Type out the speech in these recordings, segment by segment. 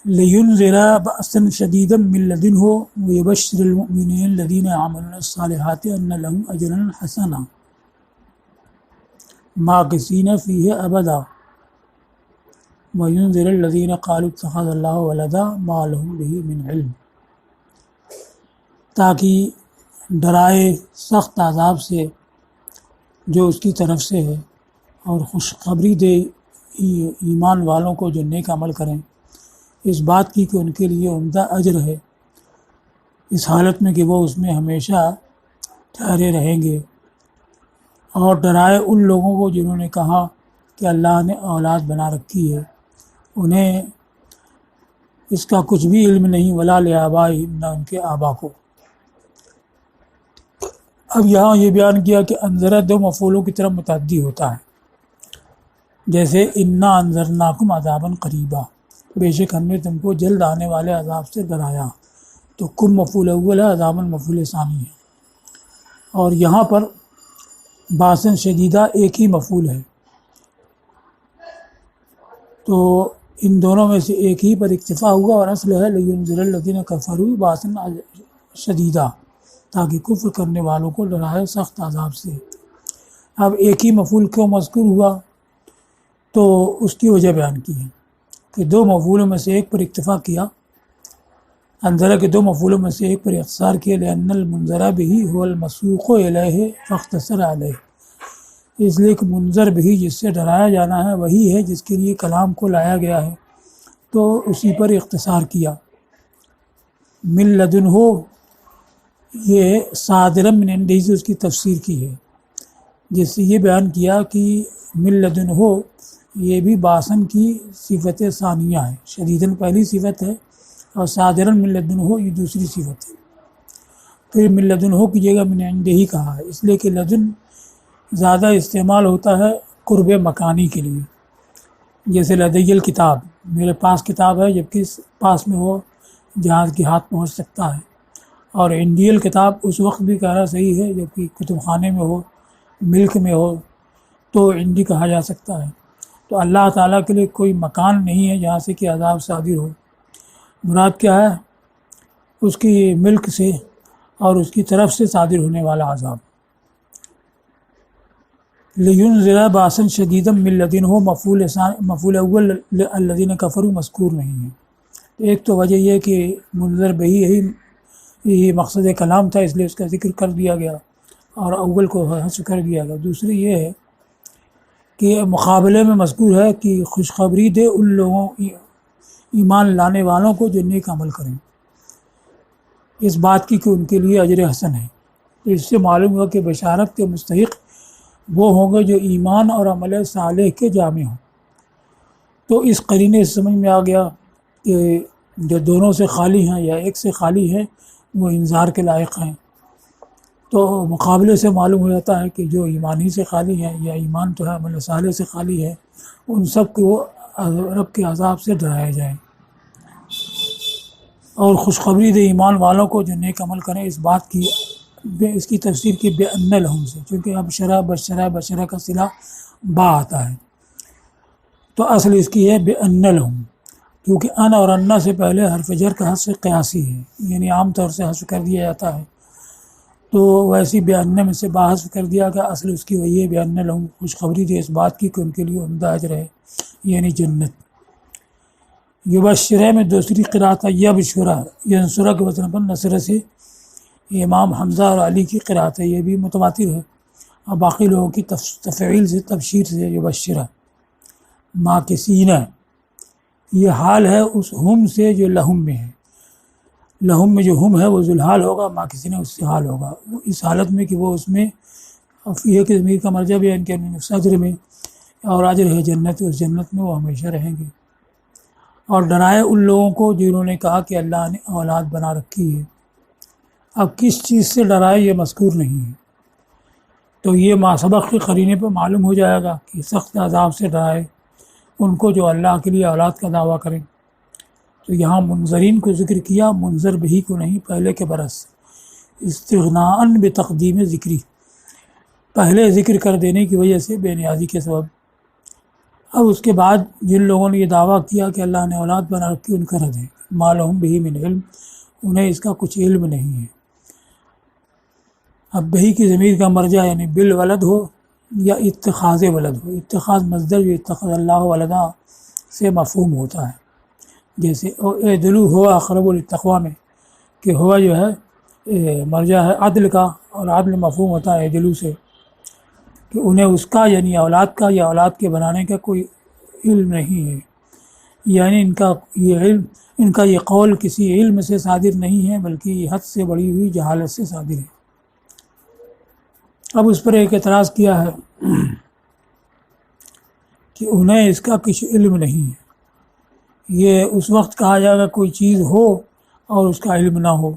لِيُنذِرَ بَأْسًا شَدِيدًا مِّن لَّدُنْهُ وَيُبَشِّرَ الْمُؤْمِنِينَ الَّذِينَ يَعْمَلُونَ الصَّالِحَاتِ أَنَّ لَهُمْ أَجْرًا حَسَنًا مَاكِثِينَ فِيهِ أَبَدًا وَيُنذِرَ الَّذِينَ قَالُوا اتَّخَذَ اللَّهُ وَلَدًا مَا لَهُم بِهِ مِنْ عِلْمٍ، تاکہ ڈرائے سخت عذاب سے جو اس کی طرف سے ہے، اور خوشخبری دے ایمان والوں کو جو نیک عمل کریں، اس بات کی کہ ان کے لیے عمدہ اجر ہے، اس حالت میں کہ وہ اس میں ہمیشہ ٹھہرے رہیں گے، اور ڈرائے ان لوگوں کو جنہوں نے کہا کہ اللہ نے اولاد بنا رکھی ہے، انہیں اس کا کچھ بھی علم نہیں، ولا لآبائہم، نہ ان کے آبا کو۔ اب یہاں یہ بیان کیا کہ انذرہ دو مفعولوں کی طرف متعدی ہوتا ہے، جیسے انا انذرناکم عذابا قریبا، بے شک ہم نے تم کو جلد آنے والے عذاب سے ڈرایا، تو کم مفعول اول ہے، عذابا مفعول ثانی ہے، اور یہاں پر باسن شدیدہ ایک ہی مفعول ہے، تو ان دونوں میں سے ایک ہی پر اکتفا ہوا، اور اصل ہے لینذر الذین کفروا باسن شدیدہ، تاکہ کفر کرنے والوں کو ڈرائے سخت عذاب سے۔ اب ایک ہی مفعول کیوں مذکور ہوا، تو اس کی وجہ بیان کی ہے کہ دو مفعولوں میں سے ایک پر اکتفا کیا، انذرہ کے دو مفعولوں میں سے ایک پر اختصار کیا، لأن المنذر بہ هو المسوق الیہ فاختصر علیہ، اس لیے کہ منذر بہ جس سے ڈرایا جانا ہے وہی ہے جس کے لیے کلام کو لایا گیا ہے، تو اسی پر اختصار کیا۔ من لدنہ، یہ صادرا من عنده سے اس کی تفسیر کی ہے، جس سے یہ بیان کیا کہ من لدنہ یہ بھی باسن کی صفت ثانیہ ہے، شدیداً پہلی صفت ہے، اور صادرا من لدنہ یہ دوسری صفت ہے۔ پھر من لدنہ کی جگہ من عنده ہی کہا ہے، اس لیے کہ لدن زیادہ استعمال ہوتا ہے قرب مکانی کے لیے، جیسے لدی الکتاب، میرے پاس کتاب ہے، جبکہ پاس میں ہو جہاں کی ہاتھ پہنچ سکتا ہے، اور عندی الکتاب اس وقت بھی کہنا صحیح ہے جبکہ کتب خانے میں ہو، ملک میں ہو، تو عندی کہا جا سکتا ہے۔ تو اللہ تعالیٰ کے لیے کوئی مکان نہیں ہے جہاں سے کہ عذاب صادر ہو، مراد کیا ہے، اس کی ملک سے اور اس کی طرف سے صادر ہونے والا عذاب۔ لینذر باسن شدیدا من لدنہ مفعول اول الذین کفروا مذکور نہیں ہے، ایک تو وجہ یہ کہ منذر بہی یہی مقصد کلام تھا، اس لیے اس کا ذکر کر دیا گیا اور اول کو حذف کر دیا گیا۔ دوسری یہ ہے کہ مقابلے میں مذکور ہے کہ خوشخبری دے ان لوگوں ایمان لانے والوں کو جو نیک عمل کریں، اس بات کی کہ ان کے لیے اجر حسن ہے، تو اس سے معلوم ہوا کہ بشارت کے مستحق وہ ہوں گے جو ایمان اور عمل صالح کے جامع ہوں۔ تو اس قرینے سے سمجھ میں آ گیا کہ جو دونوں سے خالی ہیں یا ایک سے خالی ہیں وہ انذار کے لائق ہیں، تو مقابلے سے معلوم ہو جاتا ہے کہ جو ایمان ہی سے خالی ہیں یا ایمان تو ہے عمل صالح سے خالی ہے، ان سب کو رب کے عذاب سے ڈرایا جائے، اور خوشخبری دے ایمان والوں کو جو نیک عمل کریں، اس بات کی اس کی تفسیر کی بأن لہم سے، چونکہ اب شرح بشرہ کا صلہ با آتا ہے، تو اصل اس کی ہے بأن لہم، کیونکہ ان اور انا سے پہلے حرف جر کا حذف قیاسی ہے، یعنی عام طور سے حذف کر دیا جاتا ہے، تو ویسی بأن میں سے با حذف کر دیا گیا، اصل اس کی وہی ہے بأن لہم، خوشخبری دے اس بات کی کہ ان کے لیے عمدہ اجر ہے، یعنی جنت۔ یبشرہ میں دوسری قرأت ہے یبشرہ، ینصرہ کے وزن پر نصر سے امام حمزہ اور علی کی قرأت ہے، یہ بھی متواتر ہے، اور باقی لوگوں کی تفعیل سے تبشیر سے یبشرہ۔ ماکثین، یہ حال ہے اس ہم سے جو لہم میں ہے، لہم میں جو ہم ہے وہ ذوالحال ہوگا، ماکثین اس سے حال ہوگا، اس حالت میں کہ وہ اس میں فیہ کے ضمیر کا مرجع بھی ہے ان کے اجر میں، اور اجر ہے جنت، اس جنت میں وہ ہمیشہ رہیں گے۔ اور ڈرائے ان لوگوں کو جنہوں نے کہا کہ اللہ نے اولاد بنا رکھی ہے، اب کس چیز سے ڈرائے یہ مذکور نہیں ہے، تو یہ ما سبق کے قرینے پہ معلوم ہو جائے گا کہ سخت عذاب سے ڈرائے ان کو جو اللہ کے لیے اولاد کا دعویٰ کریں۔ تو یہاں منذرین کو ذکر کیا، منذر بہی کو نہیں، پہلے کے برس، استغناء بتقدیم ذکری، پہلے ذکر کر دینے کی وجہ سے بے نیازی کے سبب، اب اس کے بعد جن لوگوں نے یہ دعویٰ کیا کہ اللہ نے اولاد بنا رکھی، ان کا رد ہے ما لہم بہ من علم، انہیں اس کا کچھ علم نہیں ہے۔ اب بہی کی ضمیر کا مرجع یعنی بالولد ہو یا اتخاذ ولد ہو۔ اتخاذ مصدر جو اتخذ اللہ ولدا سے مفہوم ہوتا ہے، جیسے اعدلوا ہوا اقرب للتقویٰ میں کہ ہوا جو ہے مرجع ہے عدل کا، اور عدل مفہوم ہوتا ہے اعدلوا سے، کہ انہیں اس کا یعنی اولاد کا یا اولاد کے بنانے کا کوئی علم نہیں ہے، یعنی ان کا یہ قول کسی علم سے صادر نہیں ہے، بلکہ یہ حد سے بڑی ہوئی جہالت سے صادر ہے۔ اب اس پر ایک اعتراض کیا ہے کہ انہیں اس کا کچھ علم نہیں ہے۔ یہ اس وقت کہا جائے گا کوئی چیز ہو اور اس کا علم نہ ہو،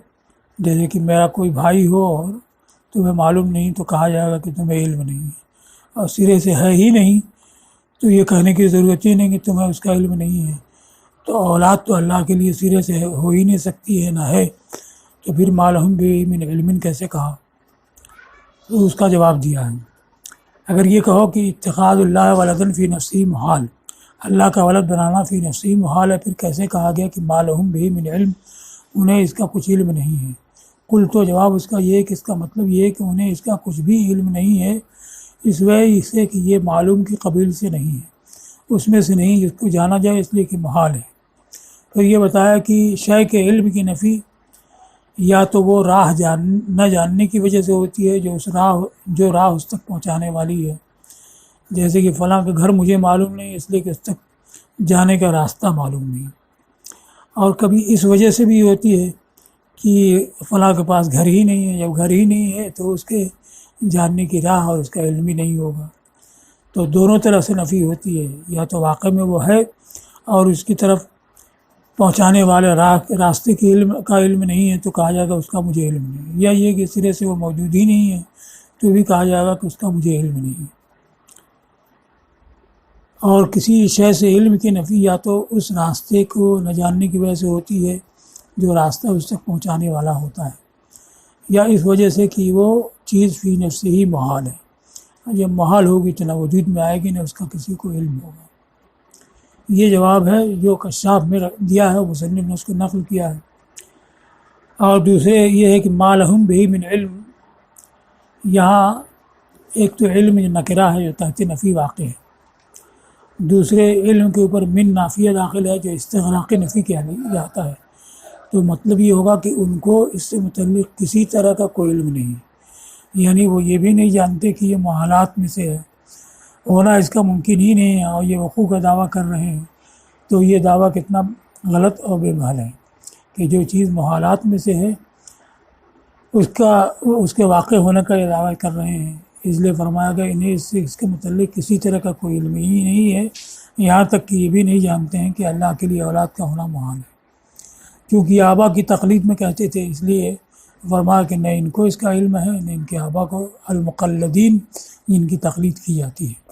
جیسے کہ میرا کوئی بھائی ہو اور تمہیں معلوم نہیں، تو کہا جائے گا کہ تمہیں علم نہیں ہے، اور سرے سے ہے ہی نہیں تو یہ کہنے کی ضرورت ہی نہیں کہ تمہیں اس کا علم نہیں ہے۔ تو اولاد تو اللہ کے لیے سرے سے ہو ہی نہیں سکتی ہے، نہ ہے، تو پھر ما لہم بہ من علم کیسے کہا؟ تو اس کا جواب دیا ہے، اگر یہ کہو کہ اتخاذ اللہ ولدن فی نفسی محال، اللہ کا ولد بنانا فی نفسی محال ہے، پھر کیسے کہا گیا کہ ما لہم بہ من علم، انہیں اس کا کچھ علم نہیں ہے؟ کل تو جواب اس کا یہ ہے کہ اس کا مطلب یہ ہے کہ انہیں اس کا کچھ بھی علم نہیں ہے، اس وجہ سے کہ یہ معلوم کی قبیل سے نہیں ہے، اس میں سے نہیں جس کو جانا جائے، اس لیے کہ محال ہے۔ پھر یہ بتایا کہ شے کے علم کی نفی یا تو وہ راہ نہ جاننے کی وجہ سے ہوتی ہے، جو راہ اس تک پہنچانے والی ہے، جیسے کہ فلاں کا گھر مجھے معلوم نہیں اس لیے کہ اس تک جانے کا راستہ معلوم نہیں، اور کبھی اس وجہ سے بھی ہوتی ہے کہ فلاں کے پاس گھر ہی نہیں ہے، جب گھر ہی نہیں ہے تو اس کے جاننے کی راہ اور اس کا علم ہی نہیں ہوگا۔ تو دونوں طرف سے نفی ہوتی ہے، یا تو واقع میں وہ ہے اور اس کی طرف پہنچانے والے راستے کے علم نہیں ہے تو کہا جائے گا اس کا مجھے علم نہیں، یا یہ کہ سرے سے وہ موجود ہی نہیں ہے تو بھی کہا جائے گا کہ اس کا مجھے علم نہیں ہے۔ اور کسی شے سے علم کی نفی یا تو اس راستے کو نہ جاننے کی وجہ سے ہوتی ہے جو راستہ اس تک پہنچانے والا ہوتا ہے، یا اس وجہ سے کہ وہ چیز فی نفسی ہی محال ہے، جب محال ہوگی تو نہ وجود میں آئے گی نہ اس کا کسی کو علم ہوگا۔ یہ جواب ہے جو کشاف میں دیا ہے، مصنف نے اس کو نقل کیا ہے۔ اور دوسرے یہ ہے کہ ما لہم بہ من علم، یہاں ایک تو علم جو نکرہ ہے جو تحت نفی واقع ہے، دوسرے علم کے اوپر من نافیہ داخل ہے جو استغراق نفی کیا جاتا ہے، تو مطلب یہ ہوگا کہ ان کو اس سے متعلق کسی طرح کا کوئی علم نہیں، یعنی وہ یہ بھی نہیں جانتے کہ یہ محالات میں سے ہے، ہونا اس کا ممکن ہی نہیں ہے، اور یہ وقوع کا دعویٰ کر رہے ہیں، تو یہ دعویٰ کتنا غلط اور بے محل ہے کہ جو چیز محالات میں سے ہے اس کے واقع ہونے کا یہ دعویٰ کر رہے ہیں۔ اس لیے فرمایا گیا انہیں اس کے متعلق کسی طرح کا کوئی علم ہی نہیں ہے، یہاں تک کہ یہ بھی نہیں جانتے ہیں کہ اللہ کے لیے اولاد کا ہونا محال ہے، کیونکہ آبا کی تقلید میں کہتے تھے، اس لیے فرمایا کہ نہ ان کو اس کا علم ہے نہ ان کے آبا کو، المقلدین جن کی تقلید کی جاتی ہے۔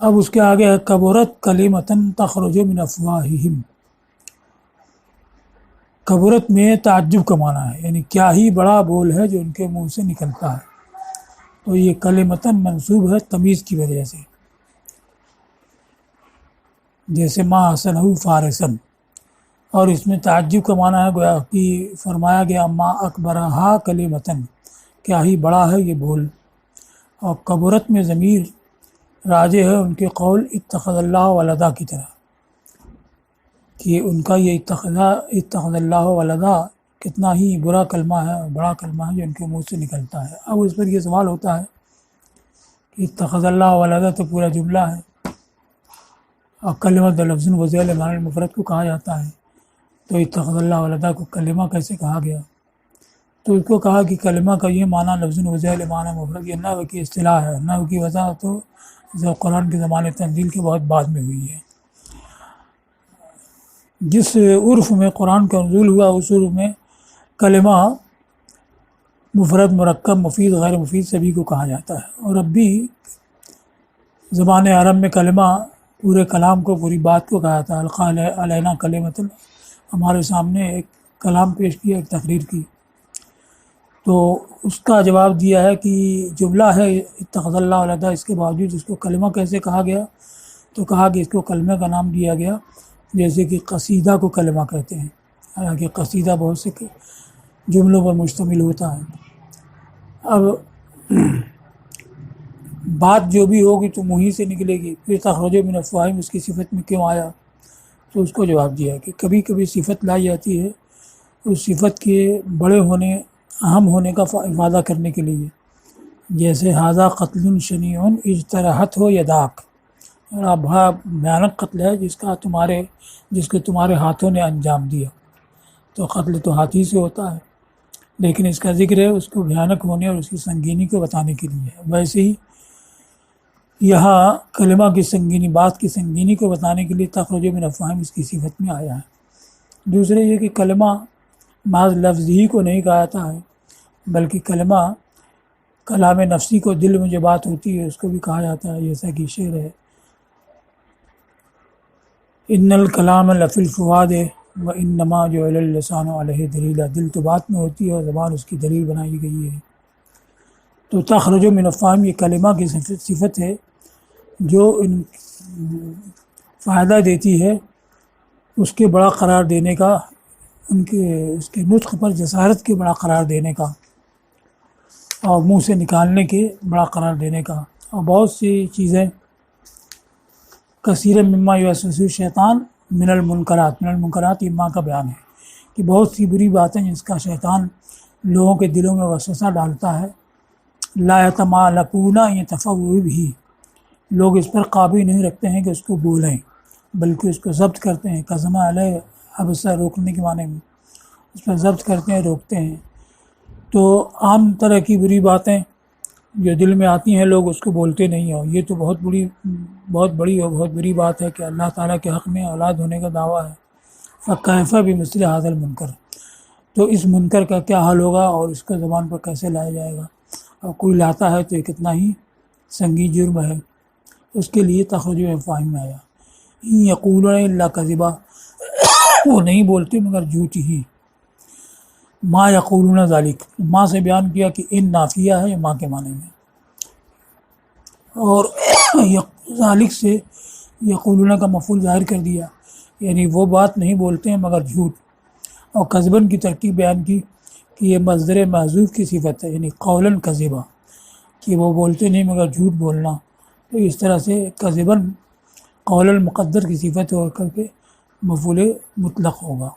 اب اس کے آگے ہے کبرت کلمۃ تخرج من افواہہم۔ کبرت میں تعجب کا معنی ہے، یعنی کیا ہی بڑا بول ہے جو ان کے منہ سے نکلتا ہے، تو یہ کلمۃ منصوب ہے تمیز کی وجہ سے، جیسے ما حسنہ فارسن، اور اس میں تعجب کا معنی ہے گویا کہ فرمایا گیا ما اکبرہا کلمۃ، کیا ہی بڑا ہے یہ بول۔ اور کبرت میں ضمیر راجع ہے ان کے قول اتخذ اللہ ولدا کی طرح، کہ ان کا یہ اتخذ اللہ ولدا کتنا ہی برا کلمہ ہے اور بڑا کلمہ ہے جو ان کے منہ سے نکلتا ہے۔ اب اس پر یہ سوال ہوتا ہے کہ اتخذ اللہ ولدا تو پورا جملہ ہے، اور کلمہ لفظ وذیل معنی مفرد کو کہا جاتا ہے، تو اتخذ اللہ ولدا کو کلمہ کیسے کہا گیا؟ تو اس کو کہا کہ کلمہ کا یہ معنی لفظ وذیل معنی مفرد، یہ نحو کی اصطلاح ہے، نحو کی وضاحت تو قرآن کے زمانے تنزیل کے بہت بعد میں ہوئی ہے۔ جس عرف میں قرآن کا نزول ہوا اس عرف میں کلمہ مفرد، مرکب، مفید، غیر مفید سبھی کو کہا جاتا ہے، اور اب بھی زبان عرب میں کلمہ پورے کلام کو، پوری بات کو کہا جاتا ہے۔ القیٰ علینا کلمۃ، ہمارے سامنے ایک کلام پیش کیا، ایک تقریر کی، تو اس کا جواب دیا ہے کہ جملہ ہے اتخذ اللہ ولدا، اس کے باوجود اس کو کلمہ کیسے کہا گیا؟ تو کہا کہ اس کو کلمہ کا نام دیا گیا، جیسے کہ قصیدہ کو کلمہ کہتے ہیں، حالانکہ قصیدہ بہت سے جملوں پر مشتمل ہوتا ہے۔ اب بات جو بھی ہوگی تو منہ ہی سے نکلے گی، پھر تخرج من افواہہم اس کی صفت میں کیوں آیا؟ تو اس کو جواب دیا کہ کبھی کبھی صفت لائی جاتی ہے اس صفت کے بڑے ہونے، اہم ہونے کا افادہ کرنے کے لیے، جیسے ھذا قتل شنیع اجترحت ہو یداک، بڑا بھیانک قتل ہے جس کو تمہارے ہاتھوں نے انجام دیا۔ تو قتل تو ہاتھی سے ہوتا ہے، لیکن اس کا ذکر ہے اس کو بھیانک ہونے اور اس کی سنگینی کو بتانے کے لیے۔ ویسے ہی یہاں کلمہ کی سنگینی، بات کی سنگینی کو بتانے کے لیے تخرج من افواہہم اس کی صفت میں آیا ہے۔ دوسرے یہ کہ کلمہ محض لفظ ہی کو نہیں کہا جاتا ہے، بلکہ کلمہ کلام نفسی کو، دل میں جو بات ہوتی ہے اس کو بھی کہا جاتا ہے، جیسا کہ شعر ہے ان الکلام لفی الفؤاد وانما جعل اللسان علیہ دلیلا، دل تو بات میں ہوتی ہے اور زبان اس کی دلیل بنائی گئی ہے۔ تو تخرج من افواہہم یہ کلمہ کی صفت ہے جو ان فائدہ دیتی ہے اس کے بڑا قرار دینے کا، اس کے نطق پر جسارت کے بڑا قرار دینے کا، اور منہ سے نکالنے کے بڑا قرار دینے کا۔ اور بہت سی چیزیں کثیر مما یوسوس الشیطان من المنکرات یہ ماں کا بیان ہے کہ بہت سی بری باتیں جس کا شیطان لوگوں کے دلوں میں وسوسہ ڈالتا ہے، لا یتمالکون یتفوہ بھی، لوگ اس پر قابل نہیں رکھتے ہیں کہ اس کو بولیں، بلکہ اس کو ضبط کرتے ہیں، قزمہ علیہ حبسہ روکنے کے معنی میں، اس پر ضبط کرتے ہیں، روکتے ہیں۔ تو عام طرح کی بری باتیں جو دل میں آتی ہیں لوگ اس کو بولتے نہیں ہیں، یہ تو بہت بڑی اور بہت بری بات ہے کہ اللہ تعالیٰ کے حق میں اولاد ہونے کا دعویٰ ہے۔ فکیف بمثل ھذا المنکر، تو اس منکر کا کیا حال ہوگا اور اس کو زبان پر کیسے لایا جائے گا، اور کوئی لاتا ہے تو یہ کتنا ہی سنگین جرم ہے۔ اس کے لیے تخرج من افواہہم میں آیا ان یقولون الا کذبا، وہ نہیں بولتے مگر جھوٹ ہی۔ ما یقولون ذالک، ماں سے بیان کیا کہ ان نافیہ ہے، یہ ماں کے معنی میں، اور ذالک سے یقولون کا مفعول ظاہر کر دیا، یعنی وہ بات نہیں بولتے ہیں مگر جھوٹ۔ اور کذبن کی ترکیب بیان کی کہ یہ مصدر محذوف کی صفت ہے، یعنی قولاً کذبا، کہ وہ بولتے نہیں مگر جھوٹ بولنا، تو اس طرح سے کذبن قولاً مقدر کی صفت ہو کر کے مفعول مطلق ہوگا۔